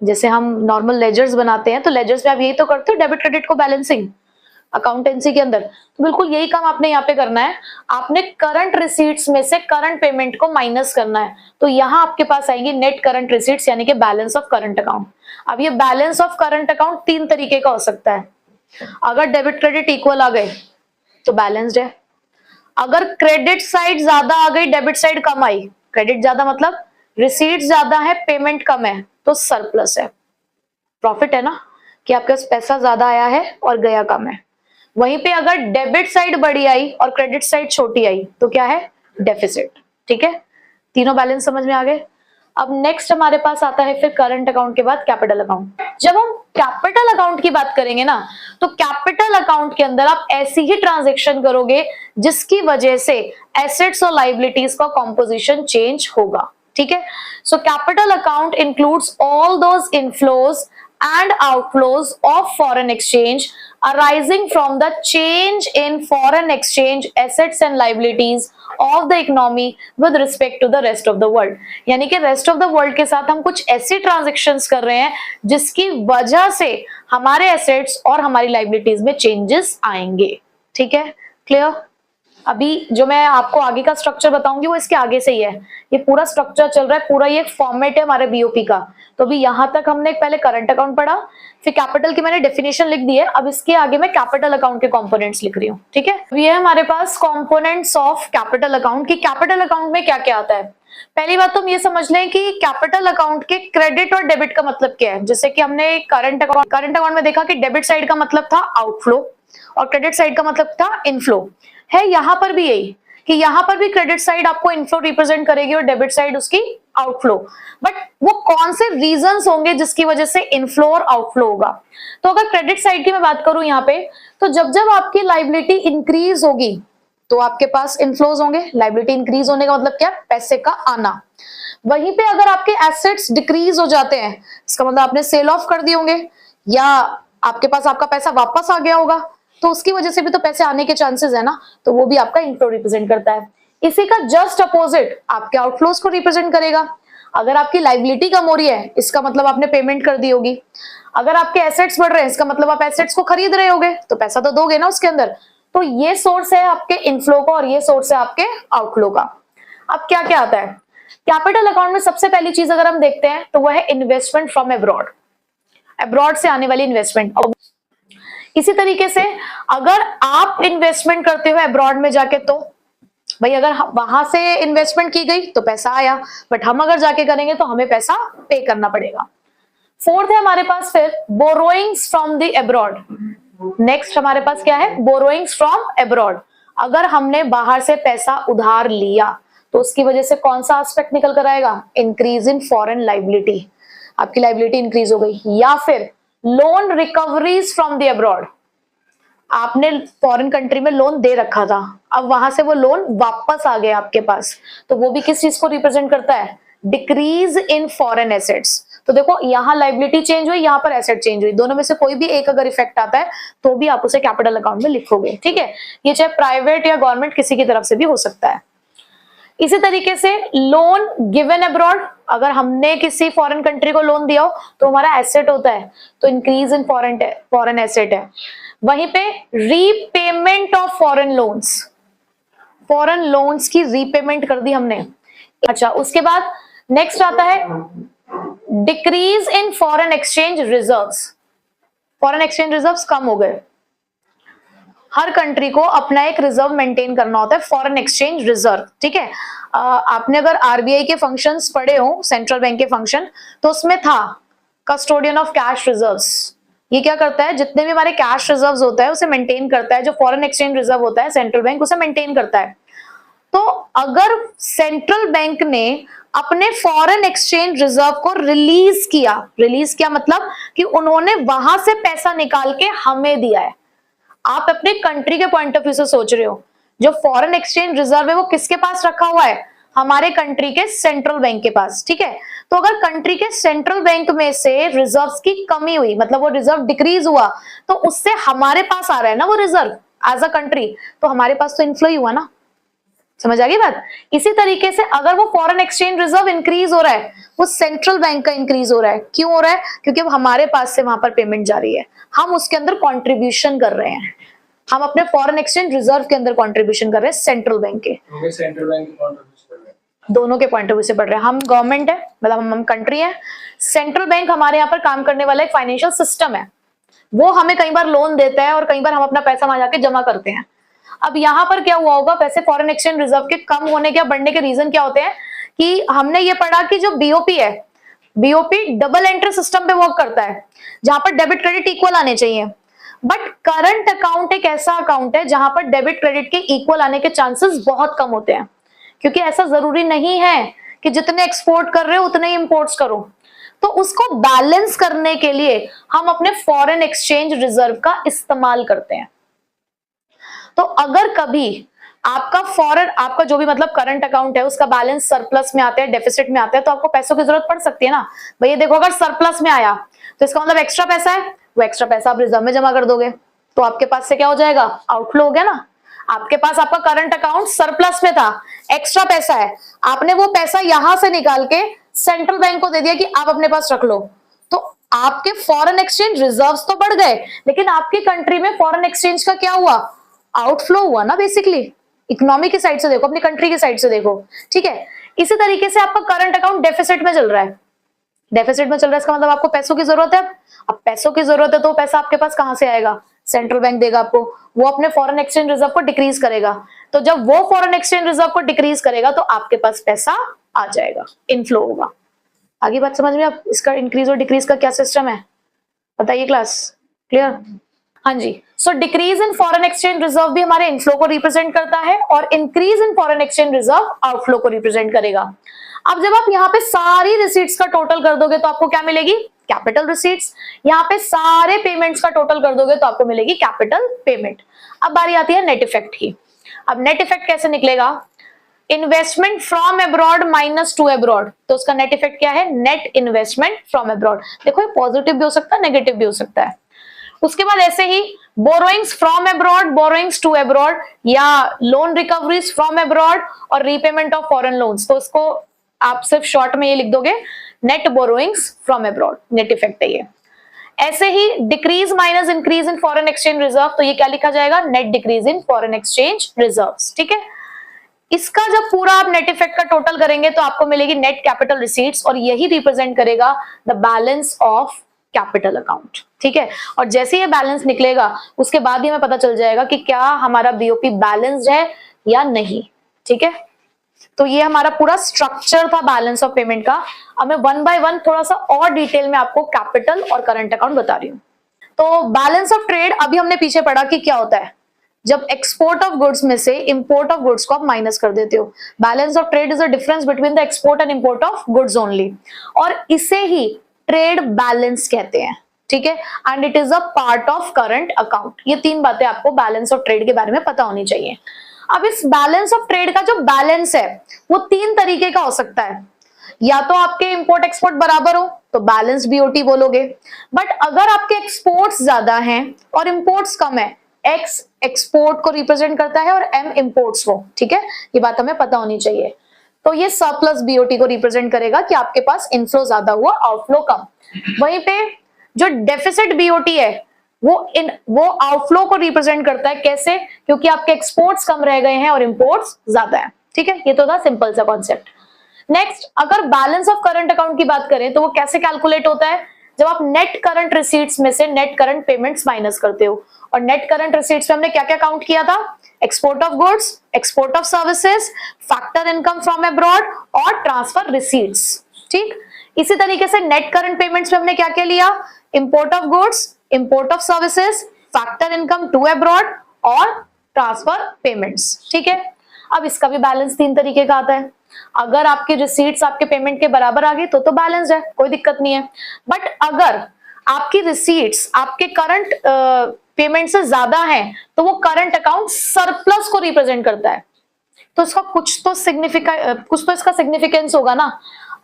जैसे हम नॉर्मल लेजर्स बनाते हैं तो लेजर्स में आप यही तो करते हो, डेबिट क्रेडिट को बैलेंसिंग अकाउंटेंसी के अंदर, तो बिल्कुल यही काम आपने यहाँ पे करना है। आपने करंट रिसीट्स में से करंट पेमेंट को माइनस करना है, तो यहाँ आपके पास आएंगी नेट करंट रिसीट्स यानी कि बैलेंस ऑफ करंट अकाउंट। अब ये बैलेंस ऑफ करंट अकाउंट 3 तरीके का हो सकता है। अगर डेबिट क्रेडिट इक्वल आ गए तो बैलेंस्ड है, अगर क्रेडिट साइड ज्यादा आ गई डेबिट साइड कम आई, क्रेडिट ज्यादा मतलब रिसीट ज्यादा है पेमेंट कम है, तो सरप्लस है, प्रॉफिट है ना कि आपके पास पैसा ज्यादा आया है और गया कम है। वहीं पे अगर डेबिट साइड बड़ी आई और क्रेडिट साइड छोटी आई तो क्या है, डेफिसिट, ठीक है। तीनों बैलेंस समझ में आ गए। अब नेक्स्ट हमारे पास आता है फिर करंट अकाउंट के बाद कैपिटल अकाउंट। जब हम कैपिटल अकाउंट की बात करेंगे ना, तो कैपिटल अकाउंट के अंदर आप ऐसी ही ट्रांजैक्शन करोगे जिसकी वजह से एसेट्स और लायबिलिटीज का कॉम्पोजिशन चेंज होगा, ठीक है। So capital account includes all those inflows and outflows of foreign exchange arising from the change in foreign exchange assets and liabilities of the economy with respect to the rest of the world। यानी कि rest of the world के साथ हम कुछ ऐसी transactions कर रहे हैं जिसकी वजह से हमारे assets और हमारी liabilities में changes आएंगे, ठीक है, clear। अभी जो मैं आपको आगे का स्ट्रक्चर बताऊंगी वो इसके आगे से ही है, ये पूरा स्ट्रक्चर चल रहा है, पूरा ये फॉर्मेट है हमारे बीओपी का। तो अभी यहां तक हमने पहले करंट अकाउंट पढ़ा, फिर कैपिटल की मैंने डेफिनेशन लिख दी है, अब इसके आगे मैं कैपिटल अकाउंट के कंपोनेंट्स लिख रही हूँ, ठीक है। ये है हमारे पास कंपोनेंट्स ऑफ कैपिटल अकाउंट की कैपिटल अकाउंट में क्या क्या आता है। पहली बात तो हम ये समझ लें कि कैपिटल अकाउंट के क्रेडिट और डेबिट का मतलब क्या है। जैसे कि हमने करंट अकाउंट में देखा कि डेबिट साइड का मतलब था आउटफ्लो और क्रेडिट साइड का मतलब था इनफ्लो, है यहाँ पर भी यही कि यहाँ पर भी क्रेडिट साइड आपको इनफ्लो रिप्रेजेंट करेगी और डेबिट साइड उसकी आउटफ्लो। बट वो कौन से रीजंस होंगे जिसकी वजह से इनफ्लो और आउटफ्लो होगा। तो अगर क्रेडिट साइड की मैं बात करूं यहाँ पे, तो जब जब आपकी लायबिलिटी इंक्रीज होगी तो आपके पास इनफ्लोज होंगे। लायबिलिटी इंक्रीज होने का मतलब क्या, पैसे का आना। वहीं पे अगर आपके एसेट्स डिक्रीज हो जाते हैं, इसका मतलब आपने सेल ऑफ कर दिए होंगे या आपके पास आपका पैसा वापस आ गया होगा, तो उसकी वजह से भी तो पैसे आने के चांसेस है ना, तो वो भी आपका इनफ्लो रिप्रेजेंट करता है। इसी का जस्ट अपोजिट आपके आउटफ्लोज को रिप्रेजेंट करेगा। अगर आपकी लायबिलिटी कम हो रही है, इसका मतलब आपने पेमेंट कर दी होगी। अगर आपके एसेट्स बढ़ रहे हैं, इसका मतलब आप एसेट्स को खरीद रहे होगे, तो पैसा तो दोगे ना उसके अंदर। तो ये सोर्स है आपके इनफ्लो का और ये सोर्स है आपके आउटफ्लो का। अब क्या क्या आता है, कैपिटल अकाउंट में सबसे पहली चीज अगर हम देखते हैं तो वह है इन्वेस्टमेंट फ्रॉम अब्रॉड, अब्रॉड से आने वाली इन्वेस्टमेंट। इसी तरीके से अगर आप इन्वेस्टमेंट करते हो अब्रॉड में जाके, तो भाई अगर वहां से इन्वेस्टमेंट की गई तो पैसा आया, बट हम अगर जाके करेंगे तो हमें पैसा पे करना पड़ेगा। फोर्थ है हमारे पास फिर borrowings from the abroad. Next हमारे पास क्या है, बोरोइंग्स फ्रॉम अब्रॉड। अगर हमने बाहर से पैसा उधार लिया तो उसकी वजह से कौन सा एस्पेक्ट निकल कर आएगा, इंक्रीज इन फॉरेन लाइबिलिटी, आपकी लाइबिलिटी इंक्रीज हो गई। या फिर loan recoveries from the abroad, आपने फॉरेन कंट्री में लोन दे रखा था, अब वहां से वो लोन वापस आ गया आपके पास, तो वो भी किस चीज को रिप्रेजेंट करता है, डिक्रीज इन फॉरेन एसेट्स। तो देखो यहाँ लाइबिलिटी चेंज हुई, यहाँ पर एसेट चेंज हुई, दोनों में से कोई भी एक अगर इफेक्ट आता है तो भी आप उसे कैपिटल अकाउंट में लिखोगे, ठीक है। ये चाहे प्राइवेट या गवर्नमेंट किसी की तरफ से भी हो सकता है। इसी तरीके से लोन गिवन अब्रॉड, अगर हमने किसी फॉरेन कंट्री को लोन दिया हो तो हमारा एसेट होता है, तो इंक्रीज इन फॉरेन एसेट है। वहीं पे repayment of foreign loans, foreign loans की रीपेमेंट कर दी हमने। अच्छा, उसके बाद नेक्स्ट आता है decrease in foreign exchange reserves, foreign exchange reserves कम हो गए। हर कंट्री को अपना एक रिजर्व मेंटेन करना होता है, फॉरेन एक्सचेंज रिजर्व, ठीक है। आपने अगर आरबीआई के फंक्शंस पढ़े हो, सेंट्रल बैंक के फंक्शन, तो उसमें था कस्टोडियन ऑफ कैश रिजर्व्स। ये क्या करता है, जितने भी हमारे कैश रिजर्व्स होता है उसे मेंटेन करता है, जो फॉरेन एक्सचेंज रिजर्व होता है सेंट्रल बैंक उसे मेंटेन करता है। तो अगर सेंट्रल बैंक ने अपने फॉरेन एक्सचेंज रिजर्व को रिलीज किया मतलब कि उन्होंने वहां से पैसा निकाल के हमें दिया है। आप अपने कंट्री के पॉइंट ऑफ व्यू से सोच रहे हो, जो फॉरेन एक्सचेंज रिजर्व है वो किसके पास रखा हुआ है, हमारे कंट्री के सेंट्रल बैंक के पास, ठीक है। तो अगर कंट्री के सेंट्रल बैंक में से रिजर्व्स की कमी हुई, मतलब वो रिजर्व डिक्रीज हुआ, तो उससे हमारे पास आ रहा है ना वो रिजर्व एज अ कंट्री, तो हमारे पास तो इन्फ्लो ही हुआ ना, समझ आ गई बात। इसी तरीके से अगर वो फॉरेन एक्सचेंज रिजर्व इंक्रीज हो रहा है, वो सेंट्रल बैंक का इंक्रीज हो रहा है, क्यों हो रहा है, क्योंकि अब हमारे पास से वहां पर पेमेंट जा रही है, हम उसके अंदर कॉन्ट्रीब्यूशन कर रहे हैं, हम अपने फॉरेन एक्सचेंज रिजर्व के अंदर कॉन्ट्रीब्यूशन कर रहे हैं सेंट्रल बैंक के। सेंट्रल बैंक कॉन्ट्रीब्यूशन कर रहे हैं, दोनों के पॉइंट ऑफ व्यू से पढ़ रहे हैं। हम गवर्नमेंट है, मतलब हम कंट्री है, सेंट्रल बैंक हमारे यहाँ पर काम करने वाला एक फाइनेंशियल सिस्टम है, वो हमें कई बार लोन देता है और कई बार हम अपना पैसा वहां जाके जमा करते हैं। अब यहाँ पर क्या हुआ होगा, वैसे फॉरेन एक्सचेंज रिजर्व के कम होने के बढ़ने के रीजन क्या होते हैं, कि हमने ये पढ़ा कि जो बीओपी है, बीओपी डबल एंट्री सिस्टम पे वर्क करता है, जहां पर डेबिट क्रेडिट इक्वल आने चाहिए। बट करंट अकाउंट एक ऐसा अकाउंट है जहां पर डेबिट क्रेडिट के इक्वल आने के चांसेस बहुत कम होते हैं, क्योंकि ऐसा जरूरी नहीं है कि जितने एक्सपोर्ट कर रहे हो उतने ही इंपोर्ट्स करो। तो उसको बैलेंस करने के लिए हम अपने फॉरेन एक्सचेंज रिजर्व का इस्तेमाल करते हैं। तो अगर कभी आपका जो भी मतलब करंट अकाउंट है उसका बैलेंस सरप्लस में आता है, डेफिसिट में आता है, तो आपको पैसों की जरूरत पड़ सकती है ना। भैया देखो, अगर सरप्लस में आया तो इसका मतलब एक्स्ट्रा पैसा है, वो एक्स्ट्रा पैसा आप रिजर्व में जमा कर दोगे, तो आपके पास से क्या हो जाएगा, आउटफ्लो हो गया ना। आपके पास आपका करंट अकाउंट सरप्लस में था, एक्स्ट्रा पैसा है, आपने वो पैसा यहां से निकाल के सेंट्रल बैंक को दे दिया कि आप अपने पास रख लो, तो आपके फॉरेन एक्सचेंज रिजर्व्स तो बढ़ गए, लेकिन आपकी कंट्री में फॉरेन एक्सचेंज का क्या हुआ, आउटफ्लो हुआ ना। बेसिकली इकोनॉमी की साइड से देखो, अपनी कंट्री की साइड से देखो, ठीक है। इसी तरीके से आपका करंट अकाउंट डेफिसिट में चल रहा है, डेफिसिट में चल रहा है, इसका मतलब आपको पैसों की जरूरत है। अब पैसों की जरूरत है तो पैसा आपके पास कहां से आएगा, सेंट्रल बैंक देगा आपको, वो अपने फॉरेन एक्सचेंज रिजर्व को डिक्रीज करेगा। तो जब वो फॉरेन एक्सचेंज रिजर्व को डिक्रीज करेगा तो आपके पास पैसा आ जाएगा, इनफ्लो होगा। आगे बात समझ में, आप इसका इंक्रीज और डिक्रीज का क्या सिस्टम है बताइए क्लास, क्लियर। हाँ जी, so decrease in foreign exchange reserve भी हमारे इनफ्लो को रिप्रेजेंट करता है और increase in foreign exchange reserve outflow को रिप्रेजेंट करेगा। अब जब आप यहाँ पे सारी रिसीट्स का टोटल कर दोगे तो आपको क्या मिलेगी, कैपिटल रिसीट्स। यहाँ पे सारे पेमेंट्स का टोटल कर दोगे तो आपको मिलेगी कैपिटल पेमेंट। अब बारी आती है नेट इफेक्ट की। अब नेट इफेक्ट कैसे निकलेगा, investment from abroad minus two abroad, तो उसका नेट इफेक्ट क्या है, नेट इन्वेस्टमेंट फ्रॉम अब्रॉड। देखो ये पॉजिटिव भी हो सकता है, नेगेटिव भी हो सकता है। उसके बाद ऐसे ही borrowings from abroad, borrowings to abroad, या लोन रिकवरीज फ्रॉम अब्रॉड और रीपेमेंट ऑफ फॉरेन लोन्स, तो इसको आप सिर्फ शॉर्ट में ये लिख दोगे net borrowings from abroad, net effect है ये। ऐसे ही decrease minus increase in foreign exchange reserve, तो ये क्या लिखा जाएगा, net decrease in foreign exchange reserves, ठीक है। इसका जब पूरा आप नेट इफेक्ट का टोटल करेंगे तो आपको मिलेगी नेट कैपिटल रिसीट्स, और यही रिप्रेजेंट करेगा the balance of capital account. ठीक है, और जैसे ये बैलेंस निकलेगा उसके बाद ही हमें पता चल जाएगा कि क्या हमारा बीओपी बैलेंस्ड है या नहीं। ठीक है, तो ये हमारा पूरा स्ट्रक्चर था बैलेंस ऑफ पेमेंट का। अब मैं वन बाय वन थोड़ा सा और डिटेल में आपको कैपिटल और करंट अकाउंट बता रही हूँ। तो बैलेंस ऑफ ट्रेड अभी हमने पीछे पढ़ा कि क्या होता है, जब एक्सपोर्ट ऑफ गुड्स में से इंपोर्ट ऑफ गुड्स को आप माइनस कर देते हो। Balance of trade is the difference between the export and import of goods only, और इसे ही ट्रेड बैलेंस कहते हैं। ठीक है, and it is a part of current account. ये तीन बातें आपको बैलेंस ऑफ ट्रेड के बारे में पता होनी चाहिए। अब इस बैलेंस ऑफ ट्रेड का जो बैलेंस है वो तीन तरीके का हो सकता है। या तो आपके इंपोर्ट एक्सपोर्ट बराबर हो तो बैलेंस्ड बीओटी बोलोगे, बट अगर आपके एक्सपोर्ट्स ज्यादा हैं और इंपोर्ट्स कम है, एक्स एक्सपोर्ट को रिप्रेजेंट करता है और एम इंपोर्ट्स को। ठीक है, ये बात हमें पता होनी चाहिए। तो ये सरप्लस बीओटी को रिप्रेजेंट करेगा कि आपके पास इनफ्लो ज्यादा हुआ, आउटफ्लो कम। वहीं पे जो डेफिसिट बीओटी है वो आउटफ्लो को रिप्रेजेंट करता है। कैसे? क्योंकि आपके एक्सपोर्ट्स कम रह गए हैं और इंपोर्ट्स ज्यादा है। ठीक है, ये तो था सिंपल सा कॉन्सेप्ट। नेक्स्ट, अगर बैलेंस ऑफ करंट अकाउंट की बात करें तो वो कैसे कैलकुलेट होता है? जब आप नेट करंट रिसीट्स में से नेट करंट पेमेंट्स माइनस करते हो। और नेट करंट रिसीट्स में हमने क्या क्या काउंट किया था? Export of goods, export of services, factor income from abroad और ट्रांसफर रिसीट्स। ठीक, इसी तरीके से नेट करंट पेमेंट्स में हमने क्या क्या लिया? Import of goods, import of services, factor income to abroad और ट्रांसफर पेमेंट्स। ठीक है, अब इसका भी बैलेंस तीन तरीके का आता है। अगर आपकी रिसीट्स आपके पेमेंट के बराबर आ गई तो बैलेंस है, कोई दिक्कत नहीं है। बट अगर आपकी रिसीट्स आपके करंट पेमेंट से ज्यादा है तो वो करंट अकाउंट सरप्लस को रिप्रेजेंट करता है। तो इसका कुछ तो इसका सिग्निफिकेंस होगा ना।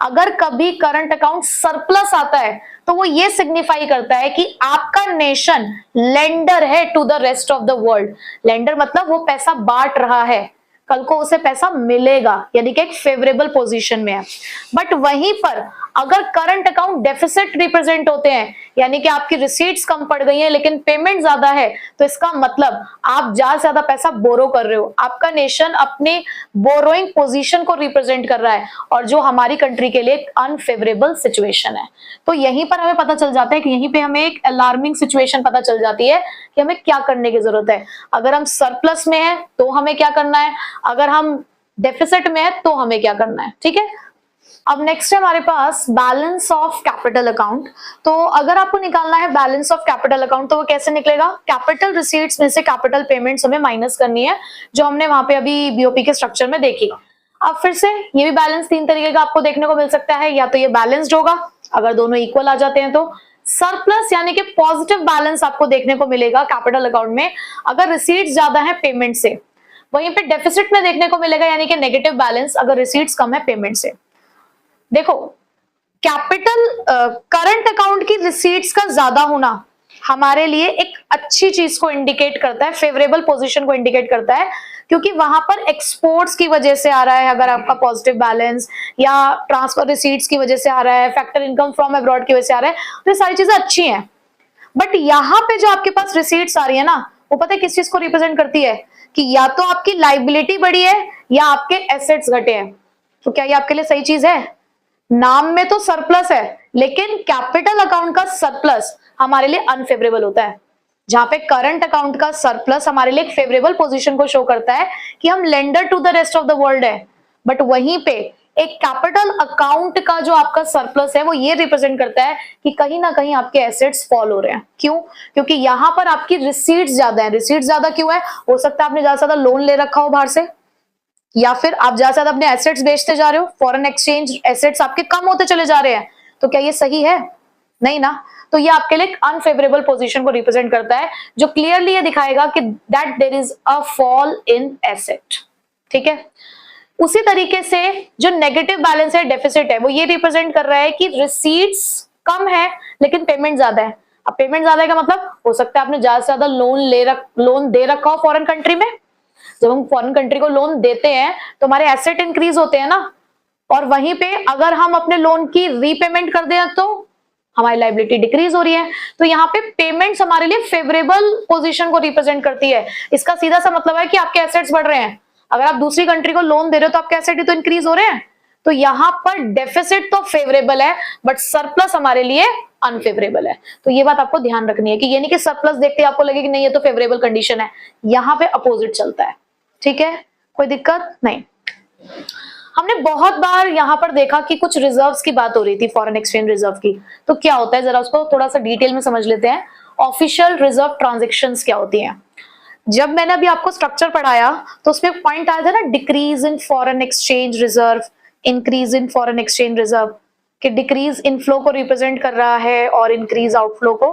अगर कभी करंट अकाउंट सरप्लस आता है तो वो ये सिग्निफाई करता है कि आपका नेशन लेंडर है to the rest of the world. Lender मतलब वो पैसा बांट रहा है, कल को उसे पैसा मिलेगा, यानी कि एक फेवरेबल पोजीशन में है। बट वहीं पर अगर करंट अकाउंट डेफिसिट रिप्रेजेंट होते हैं, यानी कि आपकी रिसीट्स कम पड़ गई हैं लेकिन पेमेंट ज्यादा है, तो इसका मतलब आप ज्यादा से ज्यादा पैसा बोरो कर रहे हो। आपका नेशन अपने बोरोइंग पोजीशन को रिप्रेजेंट कर रहा है, और जो हमारी कंट्री के लिए एक अनफेवरेबल सिचुएशन है। तो यहीं पर हमें पता चल जाता है कि यहीं पे हमें एक अलार्मिंग सिचुएशन पता चल जाती है कि हमें क्या करने की जरूरत है। अगर हम सरप्लस में है तो हमें क्या करना है, अगर हम डेफिसिट में है तो हमें क्या करना है। ठीक है, अब नेक्स्ट है हमारे पास बैलेंस ऑफ कैपिटल अकाउंट। तो अगर आपको निकालना है बैलेंस ऑफ कैपिटल अकाउंट तो वो कैसे निकलेगा? कैपिटल रिसीट्स में से कैपिटल पेमेंट्स हमें माइनस करनी है, जो हमने वहां पे अभी बीओपी के स्ट्रक्चर में देखी। अब फिर से ये भी बैलेंस तीन तरीके का आपको देखने को मिल सकता है। या तो ये बैलेंस्ड होगा, अगर दोनों इक्वल आ जाते हैं तो। सरप्लस यानी कि पॉजिटिव बैलेंस आपको देखने को मिलेगा कैपिटल अकाउंट में अगर रिसीट्स ज्यादा है पेमेंट से। वहीं पे डेफिसिट में देखने को मिलेगा यानी कि नेगेटिव बैलेंस अगर रिसीट्स कम है पेमेंट से। देखो, कैपिटल करंट अकाउंट की रिसीट्स का ज्यादा होना हमारे लिए एक अच्छी चीज को इंडिकेट करता है, फेवरेबल पोजीशन को इंडिकेट करता है, क्योंकि वहां पर एक्सपोर्ट्स की वजह से आ रहा है अगर आपका पॉजिटिव बैलेंस, या ट्रांसफर रिसीट्स की वजह से आ रहा है, फैक्टर इनकम फ्रॉम अब्रॉड की वजह से आ रहा है, तो ये सारी चीजें अच्छी हैं। बट यहाँ पे जो आपके पास रिसीट्स आ रही है ना, वो पता है किस चीज को रिप्रेजेंट करती है? कि या तो आपकी लाइबिलिटी बढ़ी है या आपके एसेट्स घटे हैं। तो क्या ये आपके लिए सही चीज है? नाम में तो सरप्लस है, लेकिन कैपिटल अकाउंट का सरप्लस हमारे लिए अनफेवरेबल होता है। जहां पे करंट अकाउंट का सरप्लस हमारे लिए एक फेवरेबल पोजीशन को शो करता है कि हम lender to the rest of the world है। बट वहीं पे एक कैपिटल अकाउंट का जो आपका सरप्लस है वो ये रिप्रेजेंट करता है कि कहीं ना कहीं आपके एसेट्स फॉल हो रहे हैं। क्यों? क्योंकि यहां पर आपकी रिसीट्स ज्यादा है। रिसीट्स ज्यादा क्यों है? हो सकता है आपने ज्यादा से ज्यादा लोन ले रखा हो बाहर से, या फिर आप ज्यादा से ज्यादा अपने एसेट्स बेचते जा रहे हो, फॉरेन एक्सचेंज एसेट्स आपके कम होते चले जा रहे हैं। तो क्या ये सही है? नहीं ना। तो ये आपके लिए अनफेवरेबल पोजीशन को रिप्रेजेंट करता है, जो क्लियरली ये दिखाएगा कि that there is a fall in asset. ठीक है, उसी तरीके से जो नेगेटिव बैलेंस है, डेफिसिट है, वो ये रिप्रेजेंट कर रहा है कि रिसीट्स कम है लेकिन पेमेंट ज्यादा है। अब पेमेंट ज्यादा है का मतलब हो सकता है आपने ज्यादा से ज्यादा लोन दे रखा हो फॉरेन कंट्री में। जब हम फॉरेन कंट्री को लोन देते हैं तो हमारे एसेट इंक्रीज होते हैं ना, और वहीं पे अगर हम अपने लोन की रीपेमेंट कर दें तो हमारी लाइबिलिटी डिक्रीज हो रही है। तो यहाँ पे पेमेंट्स हमारे लिए फेवरेबल पोजीशन को रिप्रेजेंट करती है। इसका सीधा सा मतलब है कि आपके एसेट्स बढ़ रहे हैं। अगर आप दूसरी कंट्री को लोन दे रहे हो तो आपके एसेट तो इंक्रीज हो रहे हैं। तो यहाँ पर डेफिसिट तो फेवरेबल है बट सरप्लस हमारे लिए अनफेवरेबल है। तो ये बात आपको ध्यान रखनी है कि ये नहीं कि सरप्लस देखते आपको लगे कि नहीं ये तो फेवरेबल कंडीशन है, यहाँ पे अपोजिट चलता है। ठीक है, कोई दिक्कत नहीं। हमने बहुत बार यहाँ पर देखा कि कुछ रिजर्व्स की बात हो रही थी, फॉरेन एक्सचेंज रिजर्व की। तो क्या होता है जरा उसको थोड़ा सा डिटेल में समझ लेते हैं। ऑफिशियल रिजर्व ट्रांजैक्शंस क्या होती हैं। जब मैंने अभी आपको स्ट्रक्चर पढ़ाया तो उसमें एक पॉइंट आया था ना, decrease in foreign exchange reserve, increase in foreign exchange reserve, कि डिक्रीज इनफ्लो को रिप्रेजेंट कर रहा है और इंक्रीज आउटफ्लो को।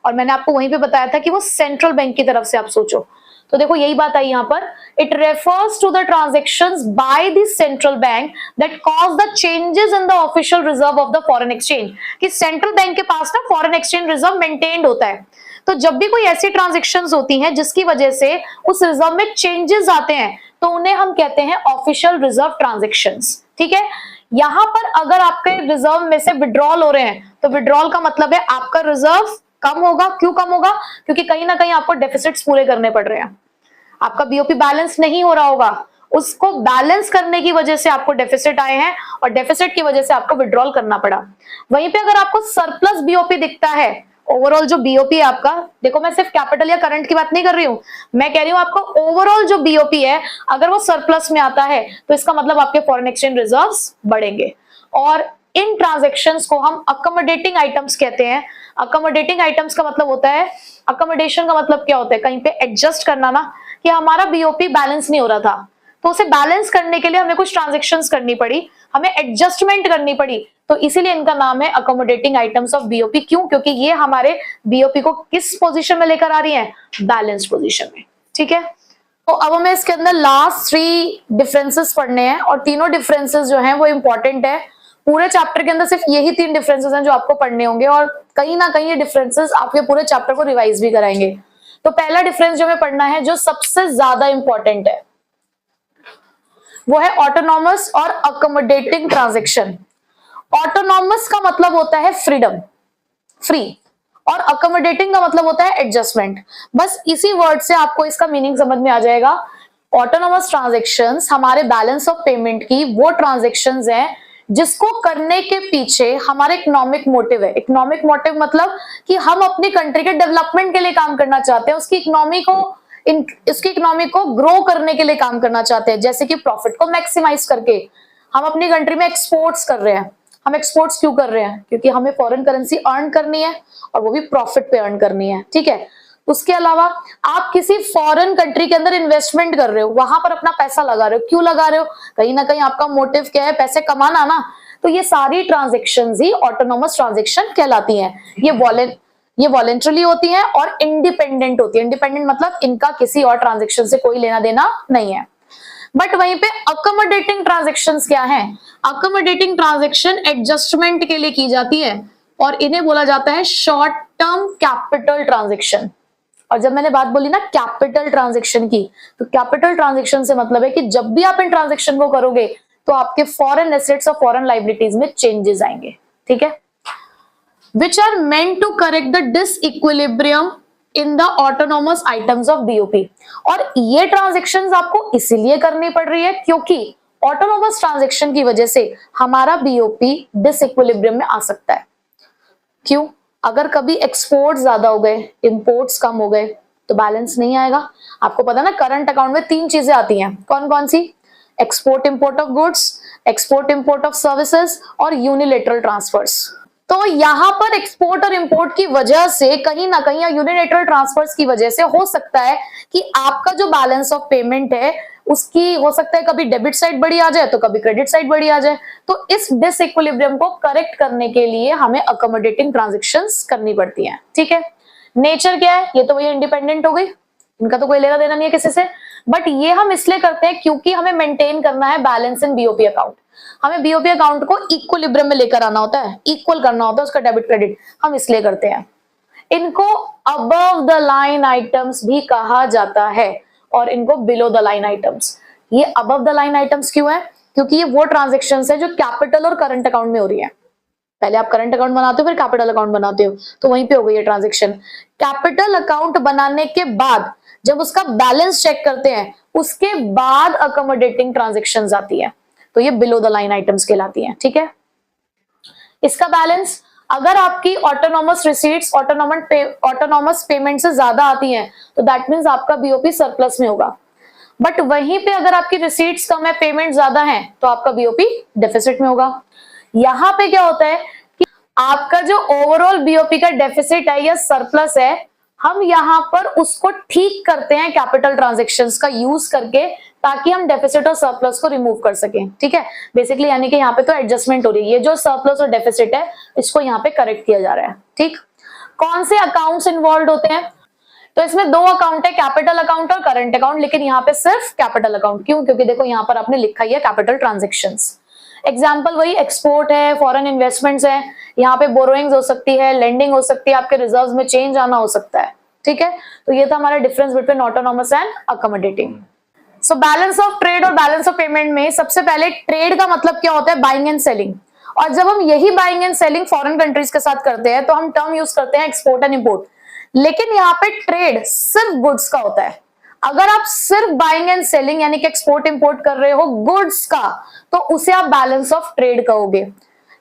और मैंने आपको वहीं पे बताया था कि वो सेंट्रल बैंक की तरफ से आप सोचो। तो देखो यही बात आई यहाँ पर, it refers to the transactions by the central bank that cause the changes in the official reserve of the foreign exchange. कि सेंट्रल बैंक के पास ना फॉरेन एक्सचेंज रिजर्व मेंटेन्ड होता है। तो जब भी कोई ऐसी ट्रांजैक्शंस होती हैं जिसकी वजह से उस रिजर्व में चेंजेस आते हैं तो उन्हें हम कहते हैं ऑफिशियल रिजर्व ट्रांजैक्शंस। ठीक है, यहां पर अगर आपके रिजर्व में से विड्रॉल हो रहे हैं तो विड्रॉल का मतलब है आपका रिजर्व कम होगा। क्यों कम होगा? क्योंकि कहीं ना कहीं आपको डेफिसिट्स पूरे करने पड़ रहे हैं, आपका बीओपी बैलेंस नहीं हो रहा होगा, उसको बैलेंस करने की वजह से आपको डेफिसिट आए हैं और डेफिसिट की वजह से आपको विड्रॉल करना पड़ा। वहीं पे अगर आपको सरप्लस बीओपी दिखता है, ओवरऑल जो बीओपी है आपका, देखो मैं सिर्फ कैपिटल या करंट की बात नहीं कर रही हूं, मैं कह रही हूं आपको ओवरऑल जो बीओपी है अगर वो सरप्लस में आता है तो इसका मतलब आपके फॉरेन एक्सचेंज रिजर्व्स बढ़ेंगे। और इन ट्रांजैक्शंस को हम अकोमोडेटिंग आइटम्स कहते हैं। अकोमोडेटिंग आइटम्स का मतलब होता है, अकोमोडेशन का मतलब क्या होता है, कहीं पे एडजस्ट करना ना, कि हमारा बीओपी बैलेंस नहीं हो रहा था तो उसे बैलेंस करने के लिए हमें कुछ ट्रांजैक्शंस करनी पड़ी, हमें एडजस्टमेंट करनी पड़ी, तो इसीलिए इनका नाम है अकोमोडेटिंग आइटम्स ऑफ बीओपी। क्यों? क्योंकि ये हमारे बीओपी को किस पोजीशन में लेकर आ रही है? बैलेंस पोजीशन में। ठीक है, तो अब हमें इसके अंदर लास्ट 3 डिफरेंसेस पढ़ने हैं और तीनों डिफरेंसेस जो हैं वो इंपॉर्टेंट है। पूरे चैप्टर के अंदर सिर्फ यही 3 डिफरेंसेस हैं जो आपको पढ़ने होंगे और कहीं ना कहीं ये डिफरेंसेस आपके पूरे चैप्टर को रिवाइज भी कराएंगे। तो पहला डिफरेंस जो हमें पढ़ना है जो सबसे ज्यादा इंपॉर्टेंट है वो है ऑटोनॉमस और अकोमोडेटिंग ट्रांजैक्शन। ऑटोनॉमस का मतलब होता है फ्रीडम, फ्री, और अकोमोडेटिंग का मतलब होता है एडजस्टमेंट। बस इसी वर्ड से आपको इसका मीनिंग समझ में आ जाएगा। ऑटोनॉमस ट्रांजैक्शंस हमारे बैलेंस ऑफ पेमेंट की वो ट्रांजैक्शंस हैं जिसको करने के पीछे हमारे इकोनॉमिक मोटिव है। इकोनॉमिक मोटिव मतलब कि हम अपनी कंट्री के डेवलपमेंट के लिए काम करना चाहते हैं, उसकी इकोनॉमी को ग्रो करने के लिए काम करना चाहते हैं। जैसे कि प्रॉफिट को मैक्सिमाइज करके हम अपनी कंट्री में एक्सपोर्ट्स कर रहे हैं। हम एक्सपोर्ट्स क्यों कर रहे हैं? क्योंकि हमें फॉरेन करेंसी अर्न करनी है और वो भी प्रॉफिट पे अर्न करनी है। ठीक है, उसके अलावा आप किसी फॉरेन कंट्री के अंदर इन्वेस्टमेंट कर रहे हो, वहां पर अपना पैसा लगा रहे हो, क्यों लगा रहे हो? कहीं ना कहीं आपका मोटिव क्या है? पैसे कमाना ना। तो ये सारी ट्रांजैक्शंस ही ऑटोनॉमस ट्रांजैक्शन कहलाती हैं। ये वॉलेंटरली होती हैं और इंडिपेंडेंट होती है। इंडिपेंडेंट मतलब इनका किसी और ट्रांजैक्शन से कोई लेना देना नहीं है। बट वहीं पे अकोमोडेटिंग ट्रांजैक्शंस क्या है? अकोमोडेटिंग ट्रांजैक्शन एडजस्टमेंट के लिए की जाती है और इन्हें बोला जाता है शॉर्ट टर्म कैपिटल ट्रांजैक्शन। और जब मैंने बात बोली ना कैपिटल ट्रांजैक्शन की, तो कैपिटल ट्रांजैक्शन से मतलब है कि जब भी आप इन ट्रांजैक्शन को करोगे तो आपके फॉरेन एसेट्स और फॉरेन लायबिलिटीज में चेंजेस आएंगे। ठीक है, which are meant to correct the disequilibrium in the autonomous items of BOP। और ये ट्रांजैक्शंस आपको इसीलिए करनी पड़ रही है क्योंकि ऑटोनोमस ट्रांजैक्शन की वजह से हमारा बीओपी डिसइक्विलिब्रियम में आ सकता है। क्यों? अगर कभी एक्सपोर्ट ज्यादा हो गए, इंपोर्ट्स कम हो गए तो बैलेंस नहीं आएगा। आपको पता ना करंट अकाउंट में 3 चीजें आती हैं, कौन कौन सी? Export import of goods, export import of services और यूनिलेटरल ट्रांसफर्स। तो यहाँ पर एक्सपोर्ट और इंपोर्ट की वजह से कहीं ना कहीं या यूनिलेटरल ट्रांसफर्स की वजह से हो सकता है कि आपका जो बैलेंस ऑफ पेमेंट है उसकी हो सकता है कभी डेबिट साइड बड़ी आ जाए तो कभी क्रेडिट साइड बड़ी आ जाए। तो इस डिसइक्विलिब्रियम को करेक्ट करने के लिए हमें अकोमोडेटिंग ट्रांजैक्शंस करनी पड़ती हैं। ठीक है, नेचर क्या है? ये तो वही इंडिपेंडेंट हो गई, इनका तो कोई लेना देना नहीं है किसी से। बट ये हम इसलिए करते हैं क्योंकि हमें मेंटेन करना है बैलेंस इन बीओपी अकाउंट। हमें बीओपी अकाउंट को इक्विलिब्रियम में लेकर आना होता है, इक्वल करना होता है उसका डेबिट क्रेडिट, हम इसलिए करते हैं। इनको अबव द लाइन आइटम्स भी कहा जाता है और इनको बिलो द लाइन आइटम्स। ये अबव द लाइन आइटम्स क्यों है? क्योंकि ये वो ट्रांजैक्शंस है जो कैपिटल और करंट अकाउंट में हो रही है। पहले आप करंट अकाउंट बनाते हो फिर कैपिटल अकाउंट बनाते हो, तो वहीं पे हो गई ये ट्रांजैक्शन। कैपिटल अकाउंट बनाने के बाद जब उसका बैलेंस चेक करते हैं उसके बाद अकोमोडेटिंग ट्रांजेक्शन्स आती है, तो ये बिलो द लाइन आइटम्स कहलाती हैं। ठीक है, इसका बैलेंस अगर आपकी ऑटोनॉमस रिसीट्स ऑटोनॉमस पेमेंट से ज्यादा आती हैं तो दैट मींस आपका बीओपी सरप्लस में होगा, बट वहीं पे अगर आपकी रिसीट्स कम है, पेमेंट ज्यादा है, तो आपका बीओपी डेफिसिट में होगा। यहां पे क्या होता है कि आपका जो ओवरऑल बीओपी का डेफिसिट है या सरप्लस है, हम यहां पर उसको ठीक करते हैं कैपिटल ट्रांजैक्शंस का यूज करके, ताकि हम डेफिसिट और सरप्लस को रिमूव कर सकें। ठीक है, बेसिकली यानी कि यहाँ पे तो एडजस्टमेंट हो रही है, ये जो सरप्लस और डेफिसिट है इसको यहाँ पे करेक्ट किया जा रहा है। ठीक, कौन से अकाउंट्स इन्वॉल्व होते हैं? तो इसमें दो अकाउंट है, कैपिटल अकाउंट और करंट अकाउंट, लेकिन यहाँ पे सिर्फ कैपिटल अकाउंट। क्यों? क्योंकि देखो यहाँ पर आपने लिखा ही है कैपिटल ट्रांजेक्शन्स। एग्जाम्पल वही एक्सपोर्ट है, फॉरेन इन्वेस्टमेंट्स है, यहाँ पे बोरोइंग्स हो सकती है, लेंडिंग हो सकती है, आपके रिजर्व्स में चेंज आना हो सकता है। ठीक है, तो ये था हमारा difference between autonomous and accommodating. So balance of trade और बैलेंस ऑफ पेमेंट में सबसे पहले ट्रेड का मतलब क्या होता है? Buying and selling. और जब हम यही buying and selling foreign countries के साथ करते हैं तो हम टर्म यूज करते हैं एक्सपोर्ट एंड इंपोर्ट, लेकिन यहाँ पे ट्रेड सिर्फ गुड्स का होता है। अगर आप सिर्फ बाइंग एंड सेलिंग यानी कि एक्सपोर्ट इंपोर्ट कर रहे हो गुड्स का, तो उसे आप बैलेंस ऑफ ट्रेड कहोगे,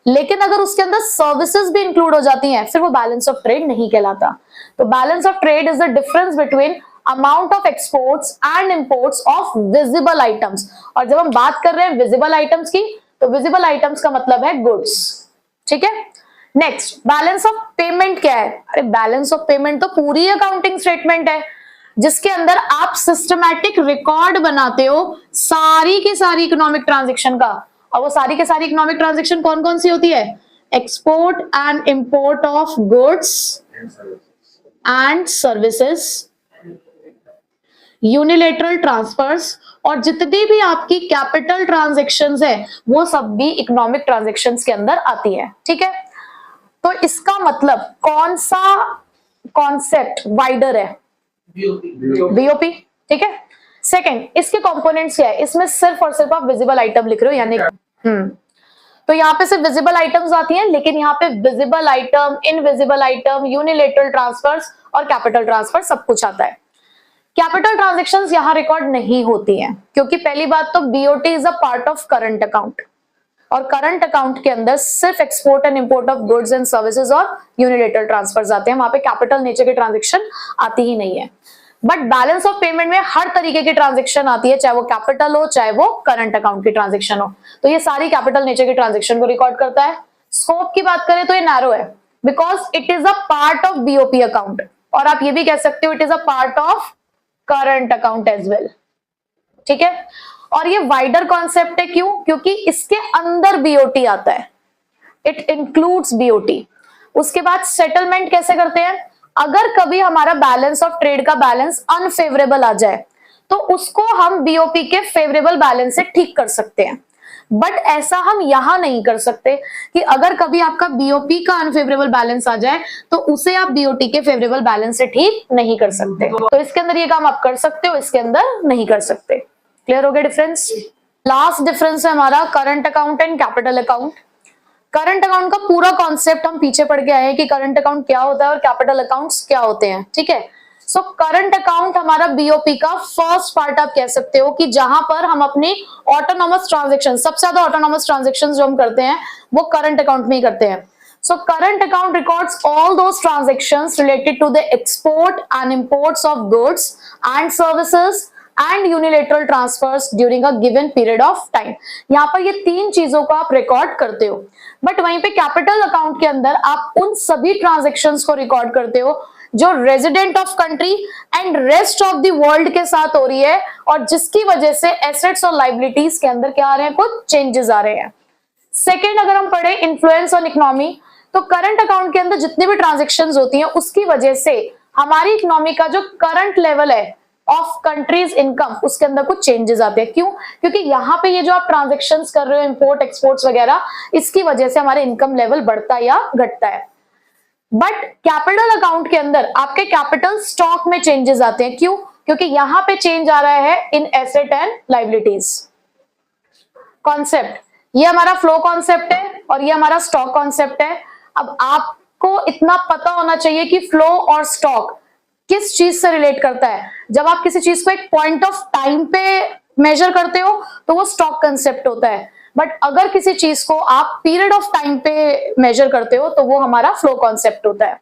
लेकिन अगर उसके अंदर सर्विसेज भी इंक्लूड हो जाती हैं फिर वो बैलेंस ऑफ ट्रेड नहीं कहलाता। तो balance of trade is the difference between amount of exports and imports of visible items. और जब हम बात कर रहे हैं विजिबल आइटम्स की, तो विजिबल आइटम्स का मतलब है गुड्स। ठीक है, नेक्स्ट बैलेंस ऑफ पेमेंट क्या है? अरे बैलेंस ऑफ पेमेंट तो पूरी अकाउंटिंग स्टेटमेंट है जिसके अंदर आप सिस्टमैटिक रिकॉर्ड बनाते हो सारी की सारी इकोनॉमिक ट्रांजैक्शन का। और वो सारी के सारी इकोनॉमिक ट्रांजैक्शन कौन कौन सी होती है? Export and import of goods and services, unilateral transfers, और जितनी भी आपकी कैपिटल ट्रांजैक्शंस है वो सब भी इकोनॉमिक ट्रांजैक्शंस के अंदर आती है। ठीक है, तो इसका मतलब कौन सा कॉन्सेप्ट वाइडर है? बीओपी। ठीक है, सेकंड इसके कंपोनेंट्स क्या है? इसमें सिर्फ और सिर्फ आप विजिबल आइटम लिख रहे हो, यानी तो यहाँ पे सिर्फ विजिबल आइटम्स आती हैं, लेकिन यहाँ पे visible item, invisible item, unilateral transfers और कैपिटल ट्रांसफर सब कुछ आता है। कैपिटल ट्रांजैक्शंस यहाँ रिकॉर्ड नहीं होती हैं, क्योंकि पहली बात तो BOT is a part of current account, और करंट अकाउंट के अंदर सिर्फ export and import of goods and services और यूनिलेटरल ट्रांसफर्स आते हैं, वहां पे कैपिटल नेचर की ट्रांजैक्शन आती ही नहीं है। बट बैलेंस ऑफ पेमेंट में हर तरीके की ट्रांजैक्शन आती है, चाहे वो कैपिटल हो चाहे वो करंट अकाउंट की ट्रांजैक्शन हो, तो ये सारी कैपिटल नेचर की ट्रांजैक्शन को रिकॉर्ड करता है। स्कोप की बात करें तो ये नैरो है, because it is a part of BOP account, और आप ये भी कह सकते हो it is a part of current account as well. ठीक है, और ये वाइडर कॉन्सेप्ट है। क्यों? क्योंकि इसके अंदर बीओटी आता है, इट इंक्लूड्स बीओटी। उसके बाद सेटलमेंट कैसे करते हैं? अगर कभी हमारा बैलेंस ऑफ ट्रेड का बैलेंस अनफेवरेबल आ जाए तो उसको हम बीओपी के फेवरेबल बैलेंस से ठीक कर सकते हैं, बट ऐसा हम यहां नहीं कर सकते कि अगर कभी आपका बीओपी का अनफेवरेबल बैलेंस आ जाए तो उसे आप बीओटी के फेवरेबल बैलेंस से ठीक नहीं कर सकते। तो इसके अंदर ये काम आप कर सकते हो, इसके अंदर नहीं कर सकते। क्लियर हो गया डिफरेंस? लास्ट डिफरेंस है हमारा current account and capital account. Current account का पूरा कॉन्सेप्ट हम पीछे पढ़ के आए हैं कि करंट अकाउंट क्या होता है और कैपिटल अकाउंट्स क्या होते हैं। ठीक है, सो करंट अकाउंट हमारा बीओपी का फर्स्ट पार्ट आप कह सकते हो, कि जहां पर हम अपनी ऑटोनॉमस ट्रांजैक्शन, सबसे ज्यादा ऑटोनॉमस ट्रांजैक्शंस जो हम करते हैं वो करंट अकाउंट में ही करते हैं। So current account records all those transactions related to the export and imports of goods and services and unilateral transfers during a given period of time। यहाँ पर ये तीन चीजों को आप रिकॉर्ड करते हो, बट वहीं पे कैपिटल अकाउंट के अंदर आप उन सभी ट्रांजेक्शन्स को रिकॉर्ड करते हो जो resident of country and rest of the world के साथ हो रही है, और जिसकी वजह से एसेट्स और लाइबिलिटीज के अंदर क्या आ रहे हैं? कुछ चेंजेस आ रहे हैं। सेकेंड, अगर हम पढ़े इन्फ्लुएंस ऑन इकोनॉमी, तो करंट अकाउंट के अंदर जितनी भी ट्रांजैक्शंस होती हैं उसकी वजह से हमारी इकोनॉमी का जो करंट लेवल है ऑफ कंट्रीज इनकम, उसके अंदर कुछ चेंजेस आते हैं। क्यों? क्योंकि यहाँ पे ये जो आप ट्रांजैक्शंस कर रहे हो, इंपोर्ट एक्सपोर्ट्स वगैरह, इसकी वजह से हमारे इनकम लेवल बढ़ता है या घटता है। बट कैपिटल अकाउंट के अंदर आपके कैपिटल स्टॉक में चेंजेस आते हैं। क्यों? क्योंकि यहाँ पे चेंज आ रहा है in asset and liabilities. Concept ये हमारा फ्लो कॉन्सेप्ट है और ये हमारा स्टॉक कॉन्सेप्ट है। अब आपको इतना पता होना चाहिए कि फ्लो और स्टॉक किस चीज से रिलेट करता है? जब आप किसी चीज को एक पॉइंट ऑफ टाइम पे मेजर करते हो तो वो स्टॉक कंसेप्ट होता है, बट अगर किसी चीज को आप पीरियड ऑफ टाइम पे मेजर करते हो तो वो हमारा फ्लो कॉन्सेप्ट होता है।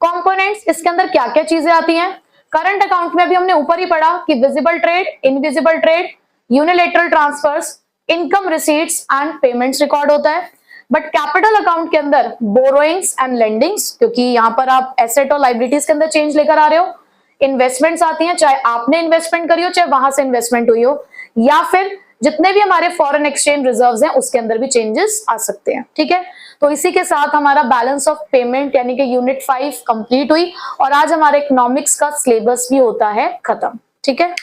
कंपोनेंट्स, इसके अंदर क्या क्या चीजें आती हैं? करंट अकाउंट में अभी हमने ऊपर ही पढ़ा कि visible trade, invisible trade, unilateral transfers, income receipts and payments record होता है। बट कैपिटल अकाउंट के अंदर बोरोइंग्स एंड लेंडिंग्स, क्योंकि यहां पर आप एसेट और लाइबिलिटीज के अंदर चेंज लेकर आ रहे हो, इन्वेस्टमेंट्स आती हैं, चाहे आपने इन्वेस्टमेंट करी हो चाहे वहां से इन्वेस्टमेंट हुई हो, या फिर जितने भी हमारे फॉरेन एक्सचेंज रिजर्व्स हैं उसके अंदर भी चेंजेस आ सकते हैं। ठीक है, तो इसी के साथ हमारा बैलेंस ऑफ पेमेंट यानी कि यूनिट 5 कंप्लीट हुई और आज हमारे इकोनॉमिक्स का सिलेबस भी होता है खत्म। ठीक है।